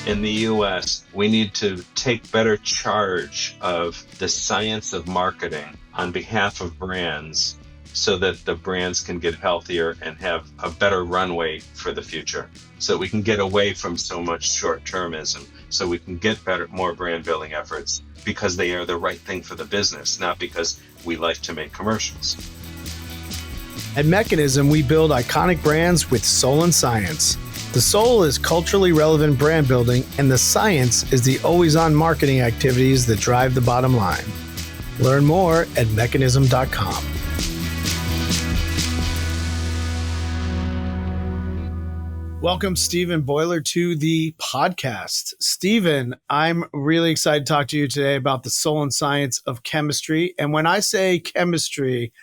in the US, we need to take better charge of the science of marketing on behalf of brands so that the brands can get healthier and have a better runway for the future. So we can get away from so much short-termism, so we can get more brand building efforts because they are the right thing for the business, not because we like to make commercials. At Mechanism, we build iconic brands with soul and science. The soul is culturally relevant brand building, and the science is the always-on marketing activities that drive the bottom line. Learn more at mechanism.com. Welcome, Stephen Boehler, to the podcast. Stephen, I'm really excited to talk to you today about the soul and science of chemistry. And when I say chemistry,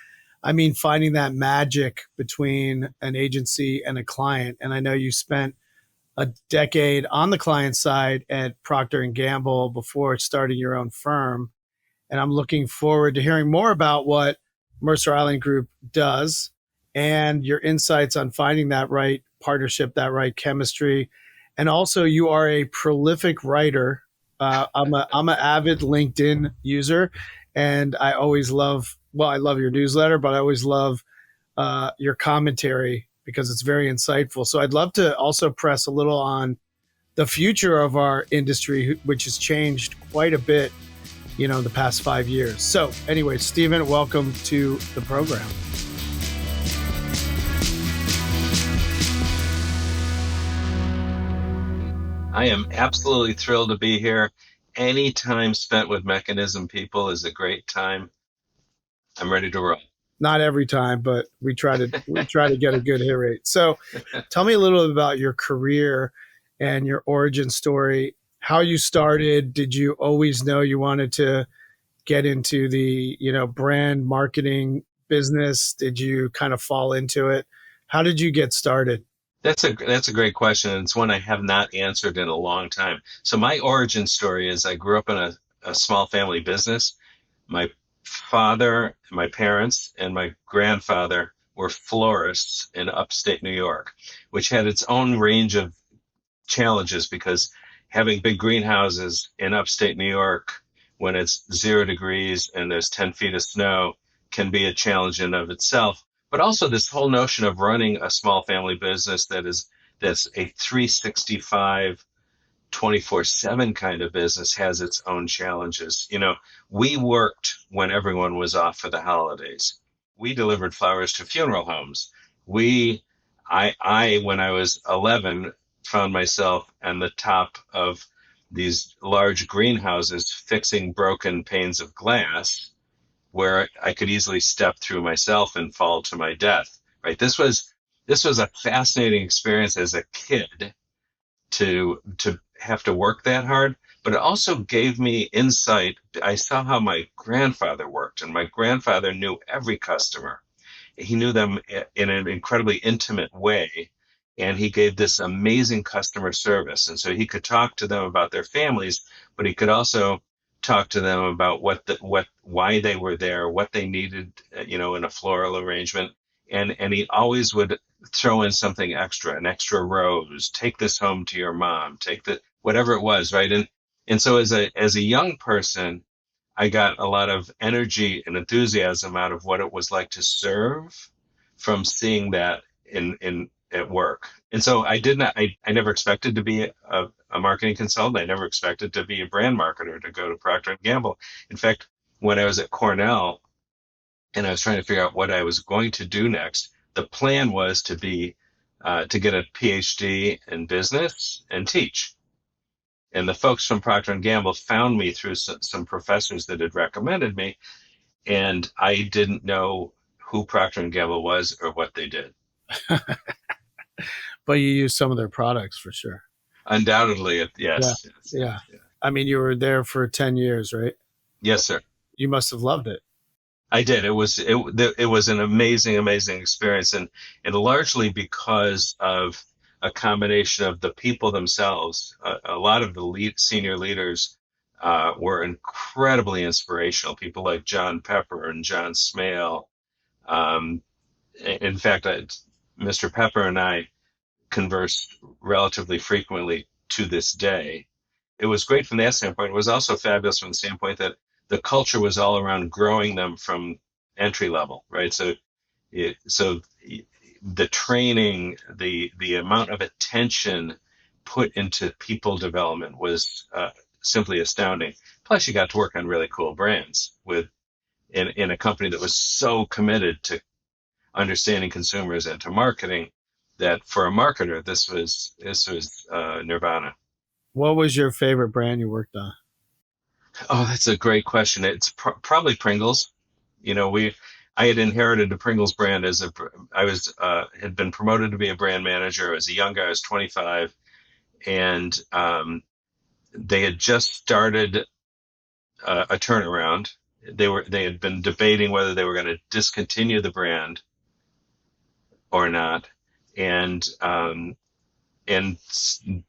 I mean finding that magic between an agency and a client. And I know you spent a decade on the client side at Procter Gamble before starting your own firm. And I'm looking forward to hearing more about what Mercer Island Group does and your insights on finding that right partnership, that right chemistry. And also, you are a prolific writer. I'm an avid LinkedIn user, and I always love, I love your newsletter, but I always love your commentary because it's very insightful. So I'd love to also press a little on the future of our industry, which has changed quite a bit, the past 5 years. So anyway, Stephen, welcome to the program. I am absolutely thrilled to be here. Any time spent with Mechanism people is a great time. I'm ready to roll. Not every time, but we try to get a good hit rate. So tell me a little bit about your career and your origin story, how you started. Did you always know you wanted to get into the, brand marketing business? Did you kind of fall into it? How did you get started? That's a great question. It's one I have not answered in a long time. So my origin story is I grew up in a small family business. My father, my parents, and my grandfather were florists in upstate New York, which had its own range of challenges because having big greenhouses in upstate New York when it's 0 degrees and there's 10 feet of snow can be a challenge in of itself. But also this whole notion of running a small family business that's a 365, 24/7 kind of business has its own challenges. We worked when everyone was off for the holidays. We delivered flowers to funeral homes. I when I was 11, found myself on the top of these large greenhouses fixing broken panes of glass where I could easily step through myself and fall to my death, right? This was a fascinating experience as a kid to have to work that hard, but it also gave me insight. I saw how my grandfather worked, and my grandfather knew every customer. He knew them in an incredibly intimate way, and he gave this amazing customer service. And so he could talk to them about their families, but he could also talk to them about why they were there, what they needed, in a floral arrangement. And he always would throw in something extra, an extra rose, take this home to your mom, whatever it was, right? And so as a young person, I got a lot of energy and enthusiasm out of what it was like to serve from seeing that at work. And so I never expected to be a marketing consultant. I never expected to be a brand marketer, to go to Procter Gamble. In fact, when I was at Cornell and I was trying to figure out what I was going to do next, the plan was to get a PhD in business and teach. And the folks from Procter & Gamble found me through some professors that had recommended me, and I didn't know who Procter & Gamble was or what they did. But you used some of their products for sure. Undoubtedly, yes. Yeah. I mean, you were there for 10 years, right? Yes, sir. You must have loved it. I did. It was an amazing, amazing experience, and largely because of a combination of the people themselves. A lot of the senior leaders were incredibly inspirational. People like John Pepper and John Smale. In fact, Mr. Pepper and I conversed relatively frequently to this day. It was great from that standpoint. It was also fabulous from the standpoint that the culture was all around growing them from entry level, right? So the training, the amount of attention put into people development was simply astounding. Plus, you got to work on really cool brands in a company that was so committed to understanding consumers and to marketing that for a marketer, this was nirvana. What was your favorite brand you worked on? Oh, that's a great question. It's probably Pringles. You know, I had inherited the Pringles brand I was had been promoted to be a brand manager. I was a young guy. I was 25, and they had just started a turnaround. They had been debating whether they were going to discontinue the brand or not, and and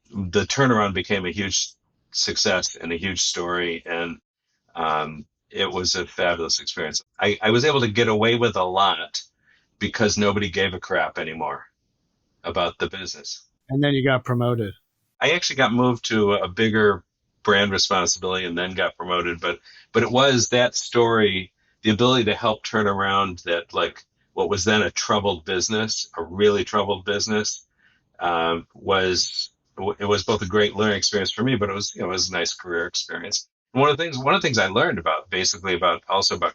the turnaround became a huge success and a huge story, and it was a fabulous experience. I was able to get away with a lot because nobody gave a crap anymore about the business. And then you got promoted. I actually got moved to a bigger brand responsibility and then got promoted, but it was that story, the ability to help turn around that, like, what was then a troubled business, a really troubled business, was it was both a great learning experience for me, but it was a nice career experience. One of the things I learned about basically about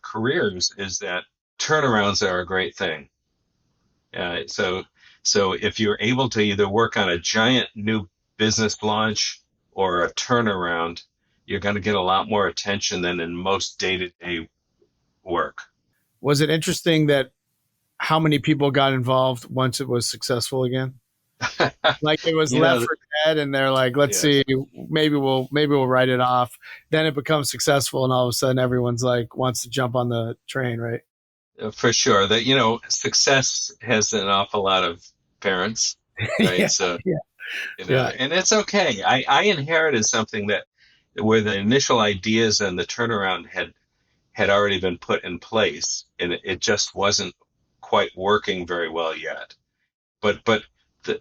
careers is that turnarounds are a great thing. So if you're able to either work on a giant new business launch or a turnaround, you're going to get a lot more attention than in most day-to-day work. Was it interesting that how many people got involved once it was successful again? Like it was You left know, for dead, and they're like, "Let's yes. see, maybe we'll write it off." Then it becomes successful, and all of a sudden, everyone's like wants to jump on the train, right? For sure that success has an awful lot of parents, right? Yeah, So yeah, yeah. and it's okay. I inherited something that where the initial ideas and the turnaround had already been put in place, and it just wasn't quite working very well yet. But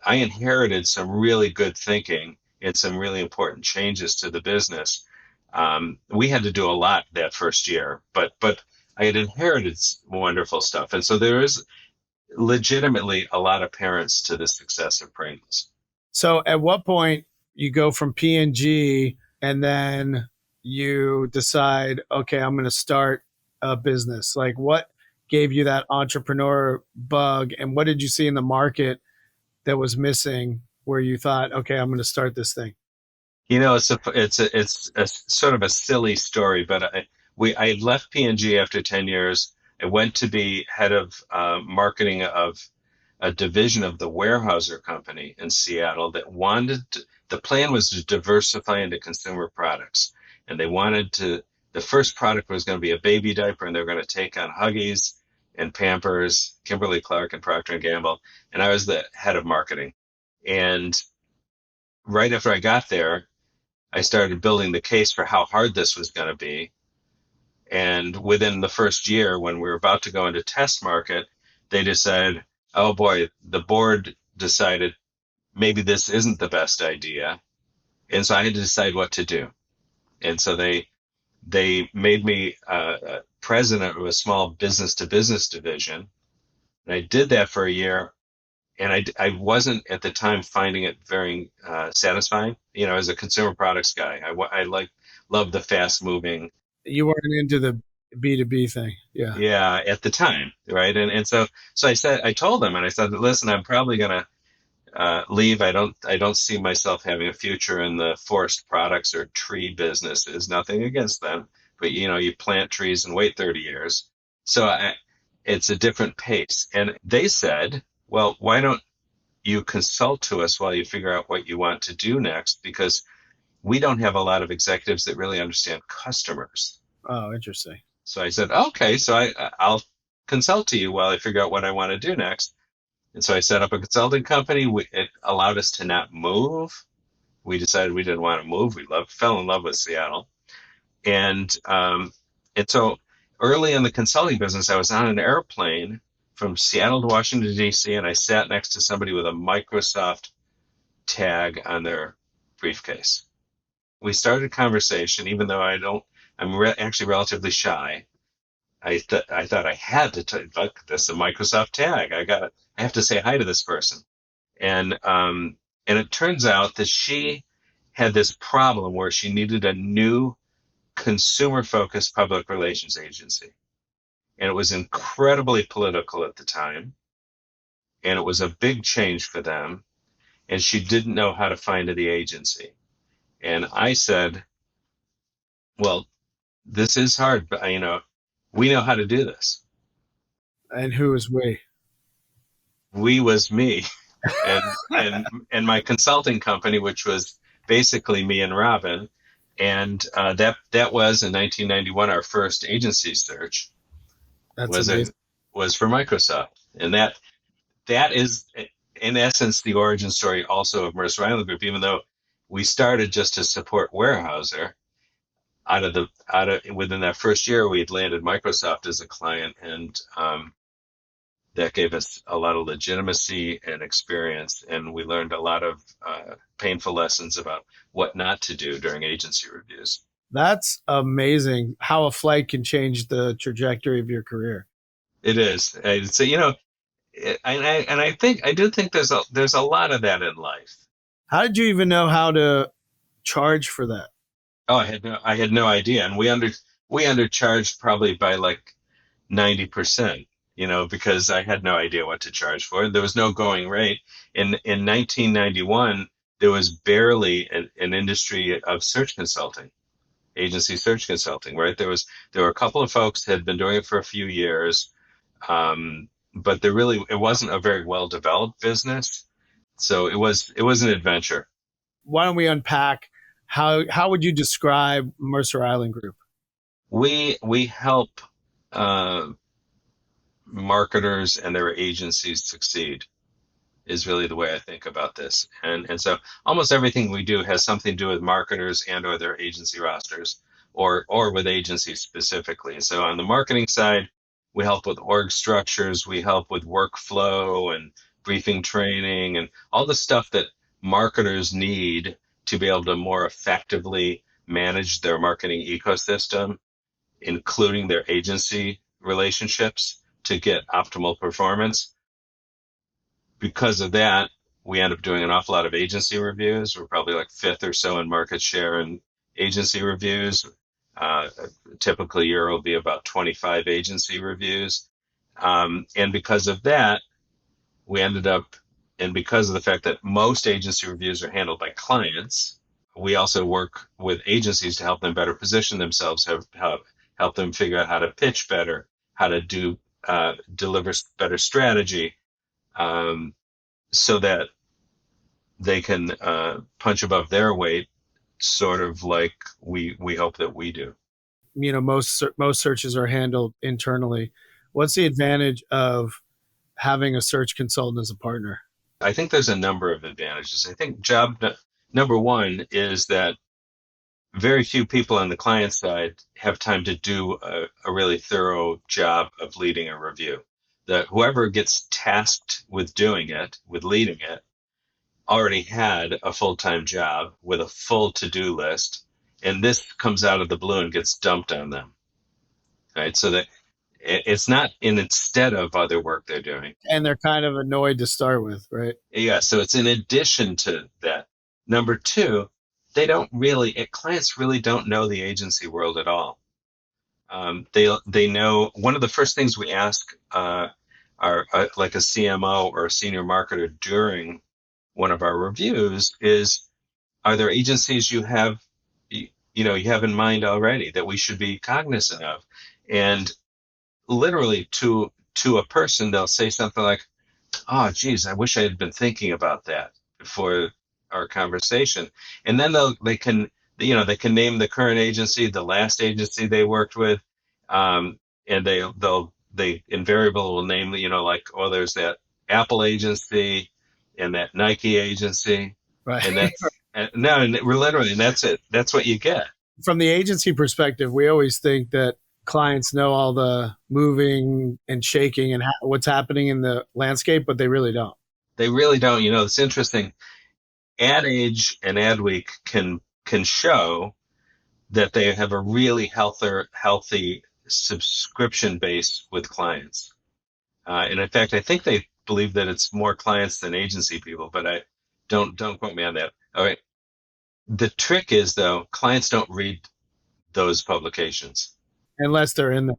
I inherited some really good thinking and some really important changes to the business. We had to do a lot that first year, but I had inherited wonderful stuff, and so there is legitimately a lot of parents to the success of Pringles. So, at what point you go from P&G, and then you decide, okay, I'm going to start a business? Like, what gave you that entrepreneur bug, and what did you see in the market that was missing where you thought, okay, I'm going to start this thing? It's a sort of a silly story, but I had left P&G after 10 years. I went to be head of marketing of a division of the Weyerhaeuser company in Seattle the plan was to diversify into consumer products. And the first product was going to be a baby diaper, and they were going to take on Huggies and Pampers, Kimberly-Clark and Procter Gamble. And I was the head of marketing. And right after I got there, I started building the case for how hard this was going to be. And within the first year, when we were about to go into test market, they decided, oh boy, the board decided maybe this isn't the best idea. And so I had to decide what to do. And so they made me president of a small business to business division. And I did that for a year. And I wasn't at the time finding it very satisfying. As a consumer products guy, love the fast moving. You weren't into the B2B thing. Yeah. Yeah, at the time, right? And so I told them, and I said, listen, I'm probably gonna leave. I don't see myself having a future in the forest products or tree businesses. Nothing against them, but you plant trees and wait 30 years. It's a different pace. And they said, well, why don't you consult to us while you figure out what you want to do next? Because we don't have a lot of executives that really understand customers. Oh, interesting. So I said, okay, so I'll consult to you while I figure out what I want to do next. And so I set up a consulting company. It allowed us to not move. We decided we didn't want to move. Fell in love with Seattle. And so early in the consulting business, I was on an airplane from Seattle to Washington, D.C., and I sat next to somebody with a Microsoft tag on their briefcase. We started a conversation, even though actually relatively shy. I thought I had to look. This is a Microsoft tag. I have to say hi to this person. And it turns out that she had this problem where she needed a new consumer-focused public relations agency, and it was incredibly political at the time, and it was a big change for them, and she didn't know how to find the agency. And I said, well, this is hard, but we know how to do this. And who is we? We was me and my consulting company, which was basically me and Robin. And that was in 1991 our first agency search That's was amazing. was for Microsoft, and that is in essence the origin story also of Mercer Island Group. Even though we started just to support Weyerhaeuser, within that first year we had landed Microsoft as a client, and that gave us a lot of legitimacy and experience, and we learned a lot of painful lessons about what not to do during agency reviews. That's amazing how a flight can change the trajectory of your career. It is. So I think I do think there's a lot of that in life. How did you even know how to charge for that? Oh, I had no idea, and we undercharged probably by like 90%. Because I had no idea what to charge for. There was no going rate. In 1991, there was barely an industry of search consulting, agency search consulting, right? There were a couple of folks that had been doing it for a few years, but it wasn't a very well developed business. So it was an adventure. Why don't we unpack how would you describe Mercer Island Group? We help marketers and their agencies succeed is really the way I think about this. And so almost everything we do has something to do with marketers and or their agency rosters or with agencies specifically. So on the marketing side, we help with org structures, we help with workflow and briefing training and all the stuff that marketers need to be able to more effectively manage their marketing ecosystem, including their agency relationships, to get optimal performance. Because of that, we end up doing an awful lot of agency reviews. We're probably like fifth or so in market share in agency reviews. Typically, a year will be about 25 agency reviews. And because of that, and because of the fact that most agency reviews are handled by clients, we also work with agencies to help them better position themselves, help them figure out how to pitch better, how to deliver better strategy, so that they can punch above their weight, sort of like we hope that we do. Most searches are handled internally. What's the advantage of having a search consultant as a partner? I think there's a number of advantages. I think number one is that very few people on the client side have time to do a really thorough job of leading a review. That whoever gets tasked with leading it, already had a full-time job with a full to-do list, and this comes out of the blue and gets dumped on them, right? So that it's not instead of other work they're doing. And they're kind of annoyed to start with, right? Yeah, so it's in addition to that. Number two, clients really don't know the agency world at all. They know one of the first things we ask like a CMO or a senior marketer during one of our reviews is, are there agencies you have in mind already that we should be cognizant of? And literally to a person, they'll say something like, oh, geez, I wish I had been thinking about that before our conversation. And then they can name the current agency, the last agency they worked with, and they invariably will name, like, oh, there's that Apple agency and that Nike agency, Right. and we're literally, and that's it. That's what you get. From the agency perspective, we always think that clients know all the moving and shaking and what's happening in the landscape, but they really don't. They really don't. It's interesting. Ad Age and Adweek can show that they have a really healthy subscription base with clients. And in fact, I think they believe that it's more clients than agency people, but I don't quote me on that. All right. The trick is though, clients don't read those publications. unless they're in the.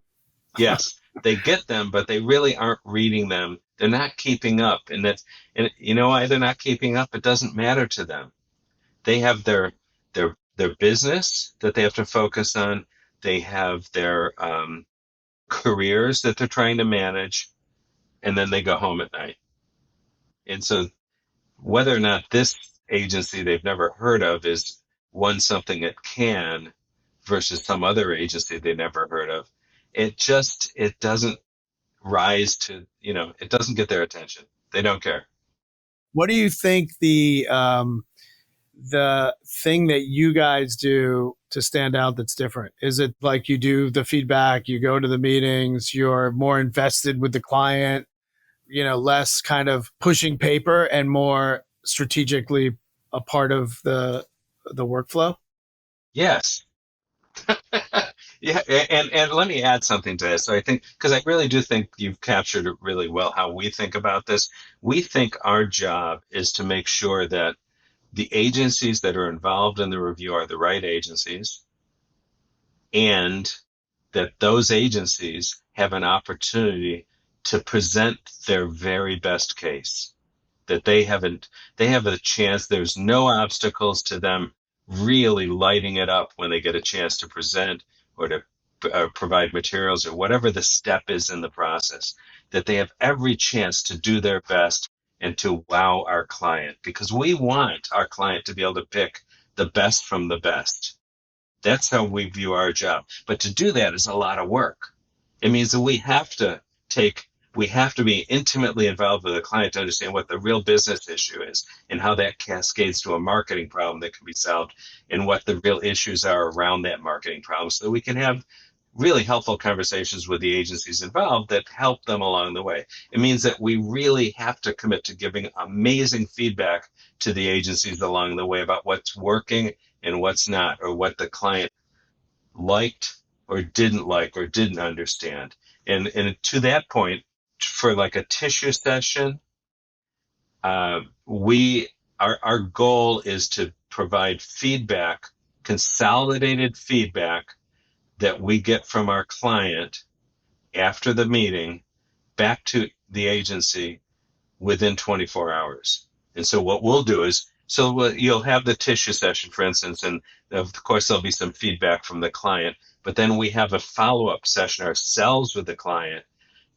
Yes, they get them, but they really aren't reading them. They're not keeping up, and you know why they're not keeping up? It doesn't matter to them. They have their business that they have to focus on. They have their careers that they're trying to manage, and then they go home at night. And so, whether or not this agency they've never heard of is won something it can versus some other agency they never heard of, it doesn't rise to, it doesn't get their attention. They don't care. What do you think the thing that you guys do to stand out that's different? Is it like you do the feedback, you go to the meetings, you're more invested with the client, less kind of pushing paper and more strategically a part of the workflow? Yes. Yeah, and let me add something to this. So I think, because I really do think you've captured it really well how we think about this. We think our job is to make sure that the agencies that are involved in the review are the right agencies, and that those agencies have an opportunity to present their very best case. That they have a chance, there's no obstacles to them really lighting it up when they get a chance to present or to provide materials or whatever the step is in the process, that they have every chance to do their best and to wow our client, because we want our client to be able to pick the best from the best. That's how we view our job. But to do that is a lot of work. It means that we have to be intimately involved with the client to understand what the real business issue is and how that cascades to a marketing problem that can be solved, and what the real issues are around that marketing problem, so that we can have really helpful conversations with the agencies involved that help them along the way. It means that we really have to commit to giving amazing feedback to the agencies along the way about what's working and what's not, or what the client liked or didn't understand. And to that point, for like a tissue session, we our goal is to provide feedback, consolidated feedback that we get from our client after the meeting back to the agency within 24 hours. And so what we'll do is, you'll have the tissue session, for instance, and of course there'll be some feedback from the client, but then we have a follow-up session ourselves with the client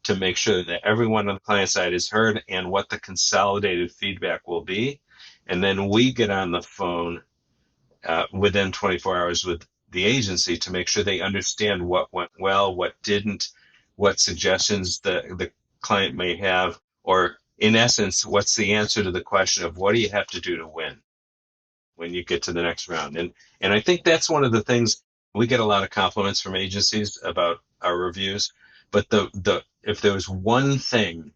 to make sure that everyone on the client side is heard and what the consolidated feedback will be. And then we get on the phone within 24 hours with the agency to make sure they understand what went well, what didn't, what suggestions the client may have, or in essence, what's the answer to the question of what do you have to do to win when you get to the next round. And I think that's one of the things, we get a lot of compliments from agencies about our reviews, but the if there's one thing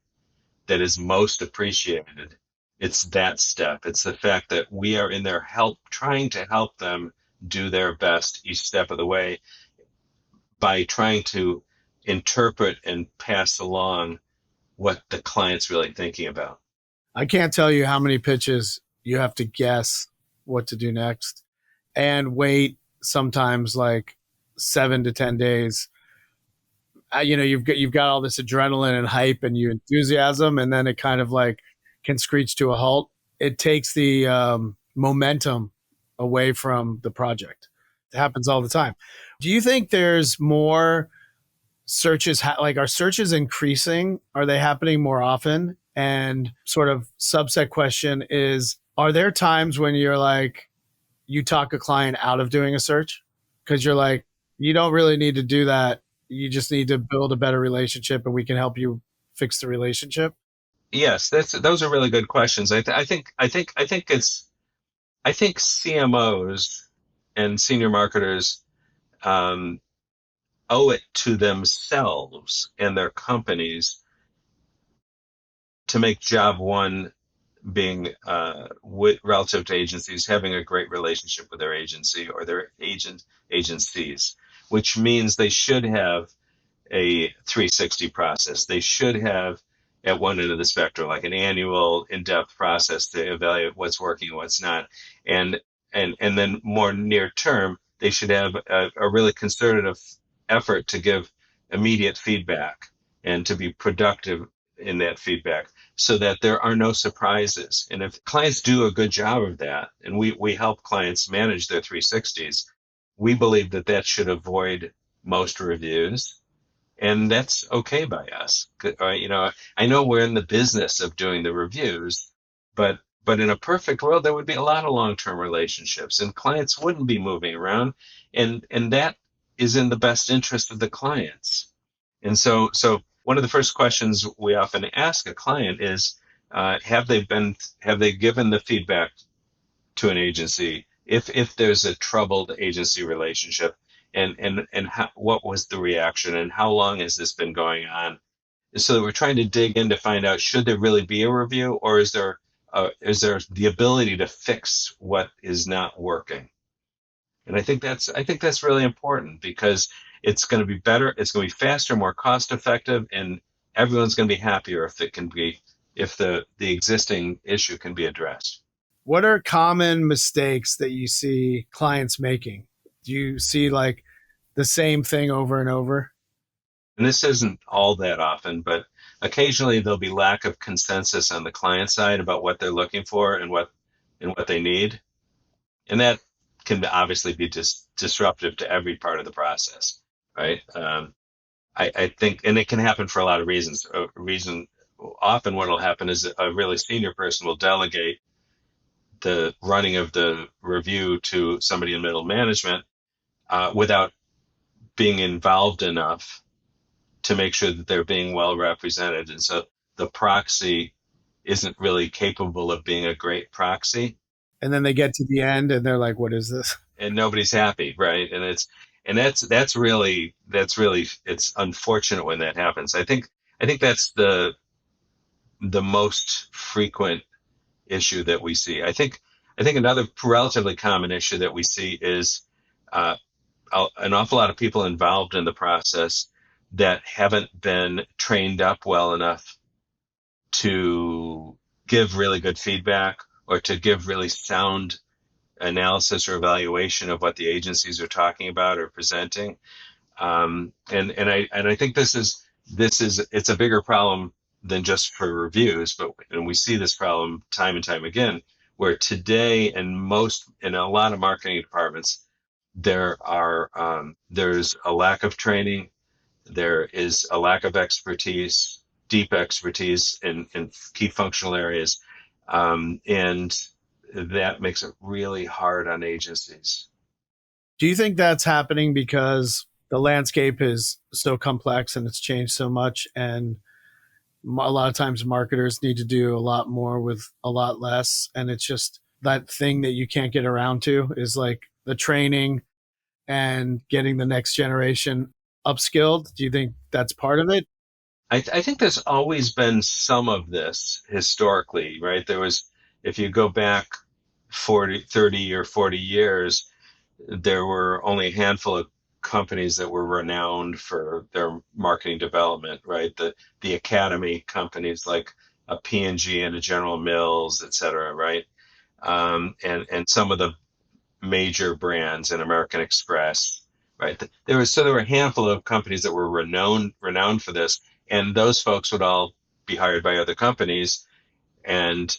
that is most appreciated, it's that step. It's the fact that we are in their trying to help them do their best each step of the way by trying to interpret and pass along what the client's really thinking about. I can't tell you how many pitches you have to guess what to do next and wait sometimes like 7 to 10 days. You've got all this adrenaline and hype and you enthusiasm, and then it kind of like can screech to a halt. It takes the momentum away from the project. It happens all the time. Do you think there's more searches? Like, are searches increasing? Are they happening more often? And sort of subset question is, are there times when you're like, you talk a client out of doing a search because you're like, you don't really need to do that. You just need to build a better relationship and we can help you fix the relationship? Yes, those are really good questions. I think CMOs and senior marketers um, owe it to themselves and their companies to make job one being relative to agencies, having a great relationship with their agency or their agencies, which means they should have a 360 process. They should have at one end of the spectrum, like an annual in-depth process to evaluate what's working and what's not. And and then more near term, they should have a really concerted effort to give immediate feedback and to be productive in that feedback so that there are no surprises. And if clients do a good job of that, and we help clients manage their 360s, we believe that that should avoid most reviews, and that's okay by us. I know we're in the business of doing the reviews, but in a perfect world, there would be a lot of long-term relationships, and clients wouldn't be moving around, and that is in the best interest of the clients. And so one of the first questions we often ask a client is, have they given the feedback to an agency if there's a troubled agency relationship, and what was the reaction and how long has this been going on, so that we're trying to dig in to find out, should there really be a review, or is there the ability to fix what is not working. And I think that's really important, because it's going to be better, it's going to be faster, more cost effective, and everyone's going to be happier if the existing issue can be addressed. What are common mistakes that you see clients making? Do you see like the same thing over and over? And this isn't all that often, but occasionally there'll be lack of consensus on the client side about what they're looking for and what they need. And that can obviously be disruptive to every part of the process, right? I think, and it can happen for a lot of reasons. Often what will happen is a really senior person will delegate the running of the review to somebody in middle management, without being involved enough to make sure that they're being well represented. And so the proxy isn't really capable of being a great proxy, And then they get to the end and they're like, what is this? and nobody's happy, right? And that's really it's unfortunate when that happens. I think that's the most frequent issue that we see. I think another relatively common issue that we see is, uh, an awful lot of people involved in the process that haven't been trained up well enough to give really good feedback, or to give really sound analysis or evaluation of what the agencies are talking about or presenting. And I think it's a bigger problem than just for reviews, but and we see this problem time and time again, where today in a lot of marketing departments there's a lack of training, there is a lack of expertise, deep expertise in key functional areas, and that makes it really hard on agencies. Do you think that's happening because the landscape is so complex and it's changed so much? And a lot of times marketers need to do a lot more with a lot less. And it's just that thing that you can't get around to is like the training and getting the next generation upskilled. Do you think that's part of it? I think there's always been some of this historically, right? If you go back 30 or 40 years, there were only a handful of companies that were renowned for their marketing development, right? The academy companies like a P&G and a General Mills, et cetera, right? And some of the major brands in American Express, right? There were a handful of companies that were renowned for this, and those folks would all be hired by other companies, and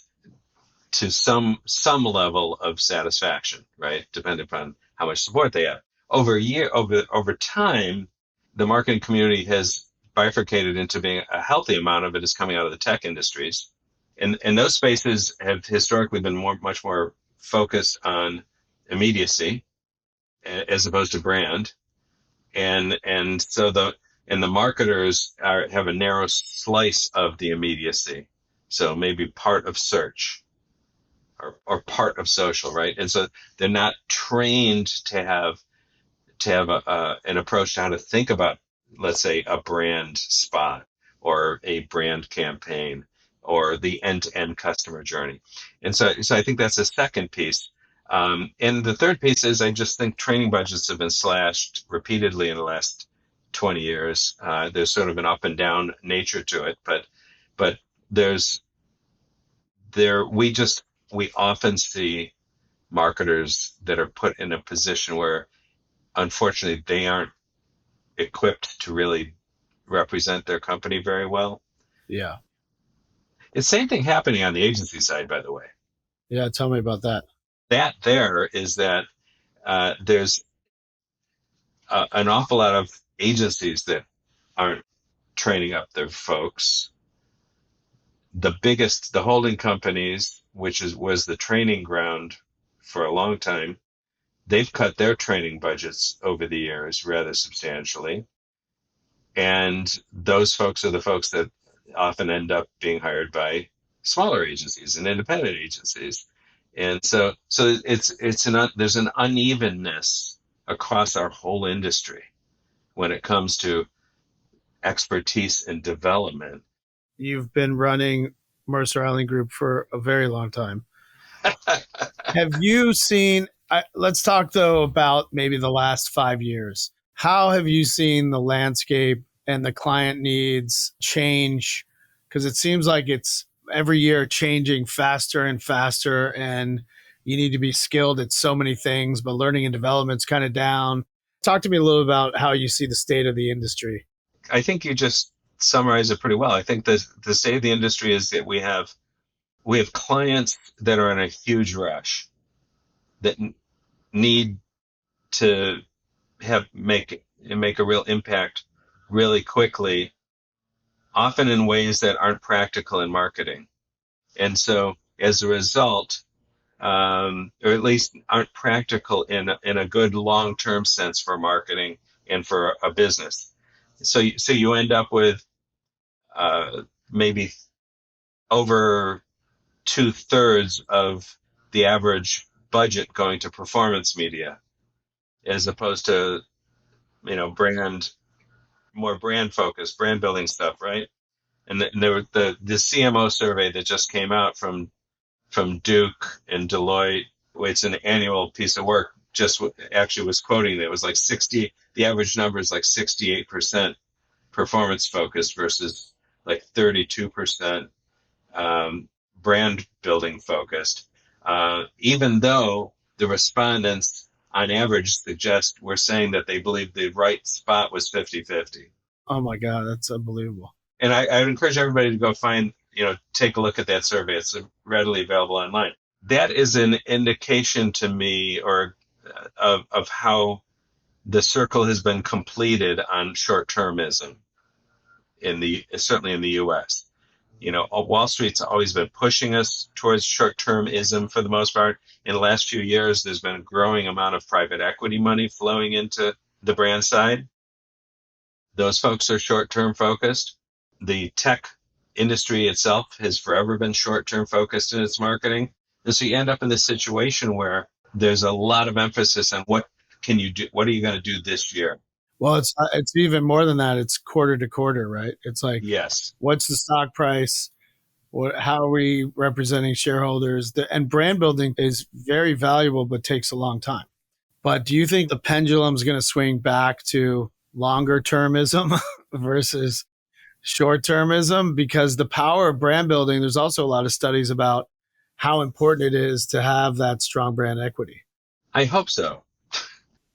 to some level of satisfaction, right? Depending upon how much support they have. Over time, the marketing community has bifurcated into being a healthy amount of it is coming out of the tech industries, and those spaces have historically been much more focused on immediacy as opposed to brand, and the marketers have a narrow slice of the immediacy, so maybe part of search or part of social, right? And so they're not trained to have an approach to how to think about, let's say, a brand spot or a brand campaign, or the end-to-end customer journey. And so I think that's the second piece. And the third piece is I just think training budgets have been slashed repeatedly in the last 20 years. There's sort of an up and down nature to it, but there's there we often see marketers that are put in a position where unfortunately they aren't equipped to really represent their company very well. Yeah. It's the same thing happening on the agency side, by the way. Yeah. Tell me about that. That there is that there's an awful lot of agencies that aren't training up their folks. The holding companies, which was the training ground for a long time, they've cut their training budgets over the years rather substantially. And those folks are the folks that often end up being hired by smaller agencies and independent agencies. And so there's an unevenness across our whole industry when it comes to expertise and development. You've been running Mercer Island Group for a very long time. Have you seen, let's talk though about maybe the last 5 years. How have you seen the landscape and the client needs change? Because it seems like it's every year changing faster and faster, and you need to be skilled at so many things, but learning and development's kind of down. Talk to me a little about how you see the state of the industry. I think you just summarized it pretty well. I think the state of the industry is that we have clients that are in a huge rush that need to make a real impact really quickly, often in ways that aren't practical in marketing. And so as a result, or at least aren't practical in a good long-term sense for marketing and for a business. So you end up with maybe over 2/3 of the average budget going to performance media, as opposed to more brand focused, brand building stuff, right? And there were the CMO survey that just came out from Duke and Deloitte. It's an annual piece of work. Just actually was quoting that it was like 60. The average number is like 68% performance focused versus like 32% brand building focused. Even though the respondents on average suggest we're saying that they believe the right spot was 50-50. Oh my God, that's unbelievable. And I would encourage everybody to go take a look at that survey. It's readily available online. That is an indication to me of how the circle has been completed on short-termism certainly in the US. Wall Street's always been pushing us towards short-termism for the most part. In the last few years, there's been a growing amount of private equity money flowing into the brand side. Those folks are short-term focused. The tech industry itself has forever been short-term focused in its marketing. And so you end up in this situation where there's a lot of emphasis on what can you do? What are you going to do this year? Well, it's even more than that. It's quarter to quarter, right? It's like, yes, what's the stock price? How are we representing shareholders? And brand building is very valuable, but takes a long time. But do you think the pendulum is going to swing back to longer termism versus short termism? Because the power of brand building, there's also a lot of studies about how important it is to have that strong brand equity. I hope so.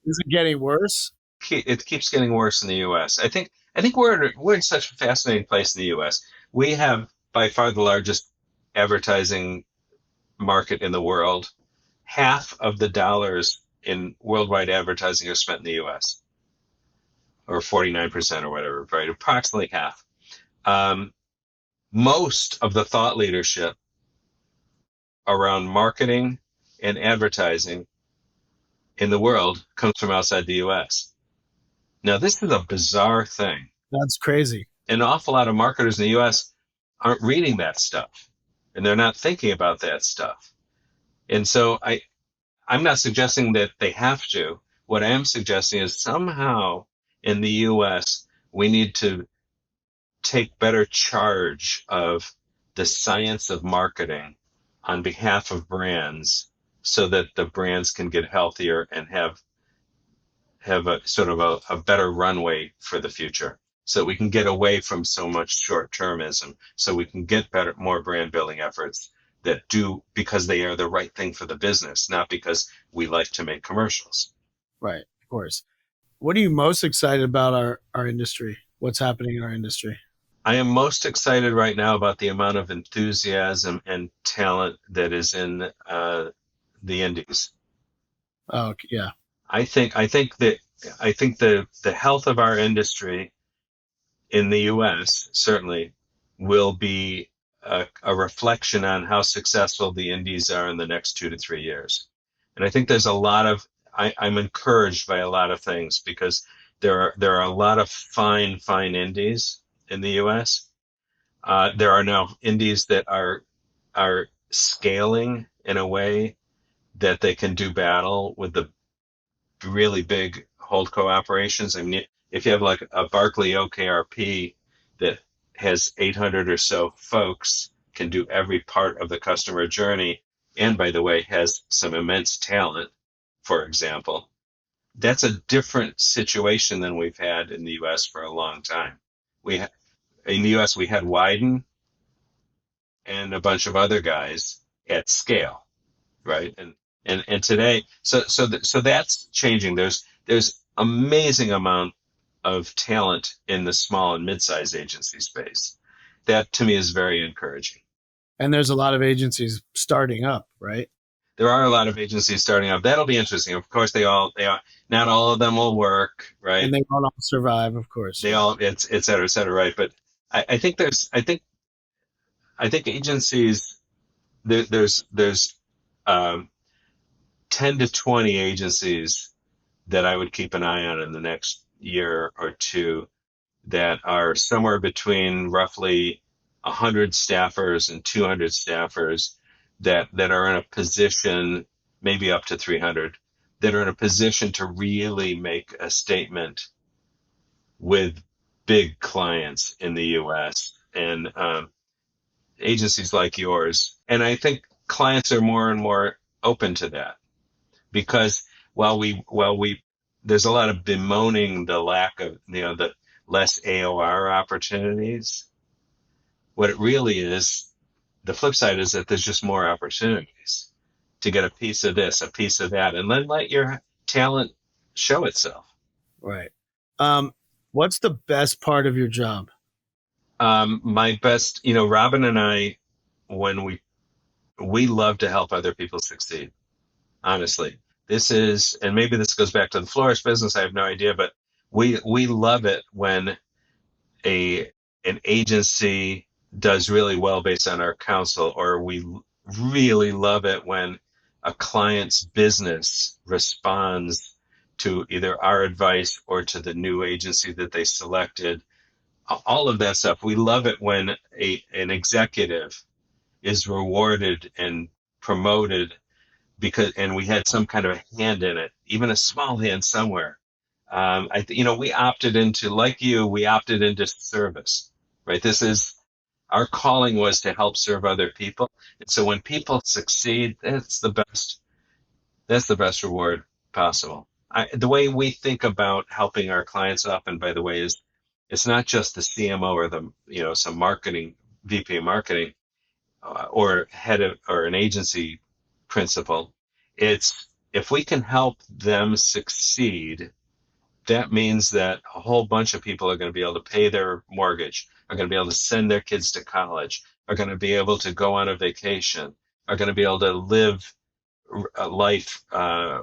Is it getting worse? It keeps getting worse in the U.S. I think we're in such a fascinating place in the U.S. We have by far the largest advertising market in the world. Half of the dollars in worldwide advertising are spent in the U.S. or 49% or whatever, right? Approximately half. Most of the thought leadership around marketing and advertising in the world comes from outside the U.S. Now, this is a bizarre thing. That's crazy. An awful lot of marketers in the U.S. aren't reading that stuff, and they're not thinking about that stuff. And so I'm not suggesting that they have to. What I am suggesting is somehow in the U.S. we need to take better charge of the science of marketing on behalf of brands so that the brands can get healthier and have a sort of a better runway for the future. So we can get away from so much short-termism, so we can get more brand building efforts that do because they are the right thing for the business, not because we like to make commercials. Right. Of course. What are you most excited about our industry? What's happening in our industry? I am most excited right now about the amount of enthusiasm and talent that is in the indies. Oh, yeah. I think the health of our industry in the U.S. certainly will be a reflection on how successful the indies are in the next 2 to 3 years. And I think there's a lot of I'm encouraged by a lot of things because there are a lot of fine indies in the U.S. There are now indies that are scaling in a way that they can do battle with the really big holdco operations. I mean, if you have like a Barclay OKRP that has 800 or so folks, can do every part of the customer journey, and by the way, has some immense talent, for example, that's a different situation than we've had in the U.S. for a long time. We in the U.S. we had Wyden and a bunch of other guys at scale, right? And today, so that's changing. There's amazing amount of talent in the small and mid-sized agency space. That to me is very encouraging. And there's a lot of agencies starting up, right? There are a lot of agencies starting up. That'll be interesting. Of course, they are not all of them will work, right? And they won't all survive, of course. They Yeah. all it's et cetera, right? But I think I think agencies there's um, 10 to 20 agencies that I would keep an eye on in the next year or two that are somewhere between roughly 100 staffers and 200 staffers that are in a position, maybe up to 300, that are in a position to really make a statement with big clients in the U.S. and agencies like yours. And I think clients are more and more open to that because while we there's a lot of bemoaning the lack of the less AOR opportunities. What it really is, the flip side is that there's just more opportunities to get a piece of this, a piece of that, and then let your talent show itself. Right. Um, what's the best part of your job? My best, Robin and I, when we love to help other people succeed. Honestly, and maybe this goes back to the florist business. I have no idea, but we love it when a an agency does really well based on our counsel, or we really love it when a client's business responds to either our advice or to the new agency that they selected. All of that stuff. We love it when an executive is rewarded and promoted and we had some kind of a hand in it, even a small hand somewhere. We opted into, like you, we opted into service, right? Our calling was to help serve other people. And so when people succeed, that's the best reward possible. The way we think about helping our clients up, and by the way, is it's not just the CMO or some marketing, VP of marketing, or or an agency principal. It's if we can help them succeed, that means that a whole bunch of people are going to be able to pay their mortgage, are going to be able to send their kids to college, are going to be able to go on a vacation, are going to be able to live a life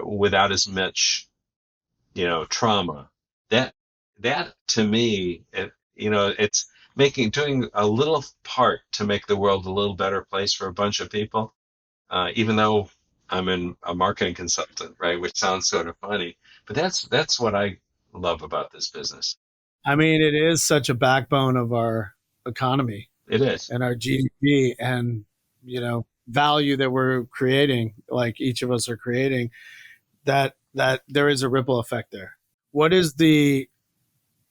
without as much, trauma. That that to me, it's doing a little part to make the world a little better place for a bunch of people. Even though I'm a marketing consultant, right, which sounds sort of funny, but that's what I love about this business. I mean, it is such a backbone of our economy It is. and our GDP and, value that we're creating, like each of us are creating, that there is a ripple effect there. What is the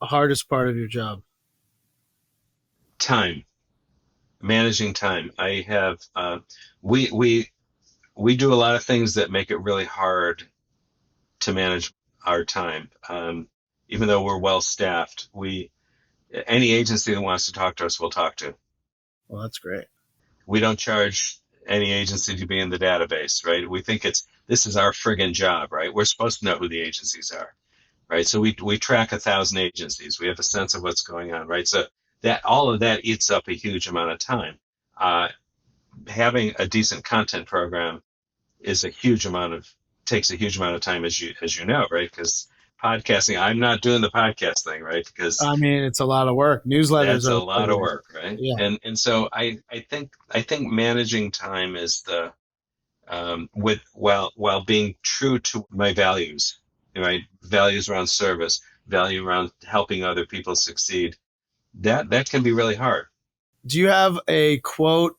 hardest part of your job? Time. managing time. I have we do a lot of things that make it really hard to manage our time. Even though we're well staffed, we any agency that wants to talk to us, we'll talk to. Well, that's great. We don't charge any agency to be in the database, right? We think this is our friggin' job, right? We're supposed to know who the agencies are, right? So we track 1,000 agencies. We have a sense of what's going on, right? So that all of that eats up a huge amount of time. Having a decent content program takes a huge amount of time, as you know, right? Because podcasting, I'm not doing the podcast thing, right? Because I mean, it's a lot of work. Newsletters that's a are lot of work, right? Yeah. And so I think managing time is the while being true to my values, right? Values around service, value around helping other people succeed. That can be really hard. Do you have a quote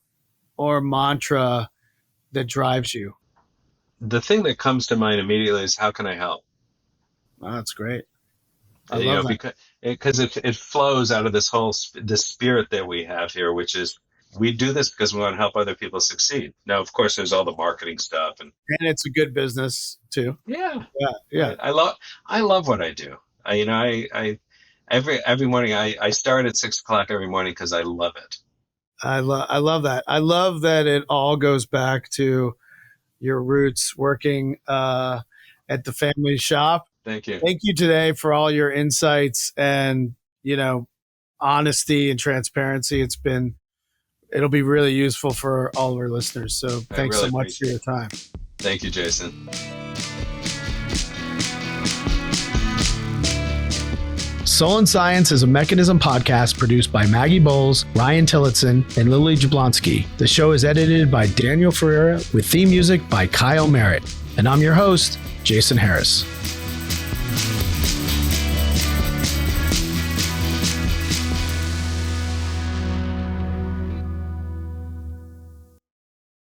or mantra that drives you? The thing that comes to mind immediately is, how can I help? Wow, that's great. I love that. Because it flows out of this spirit that we have here, which is, we do this because we want to help other people succeed. Now, of course, there's all the marketing stuff, and it's a good business too. Yeah. Yeah. I love what I do. Every morning I start at 6 o'clock every morning because I love it. I love that. I love that it all goes back to your roots working at the family shop. Thank you. Thank you today for all your insights and, honesty and transparency. It'll be really useful for all of our listeners. So thanks so much for your time. Thank you, Jason. Soul and Science is a Mechanism podcast produced by Maggie Bowles, Ryan Tillotson, and Lily Jablonski. The show is edited by Daniel Ferreira with theme music by Kyle Merritt. And I'm your host, Jason Harris.